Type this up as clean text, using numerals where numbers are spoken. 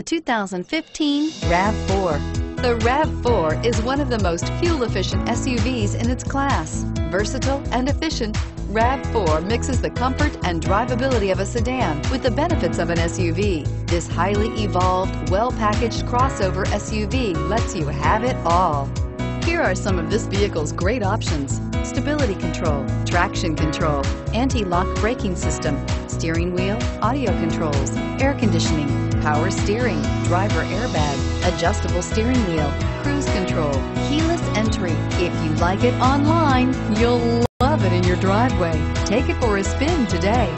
2015 RAV4. The RAV4 is one of the most fuel-efficient SUVs in its class. Versatile and efficient, RAV4 mixes the comfort and drivability of a sedan with the benefits of an SUV. This highly evolved, well-packaged crossover SUV lets you have it all. Here are some of this vehicle's great options: stability control, traction control, anti-lock braking system, steering wheel audio controls, air conditioning, power steering, driver airbag, adjustable steering wheel, cruise control, keyless entry. If you like it online, you'll love it in your driveway. Take it for a spin today.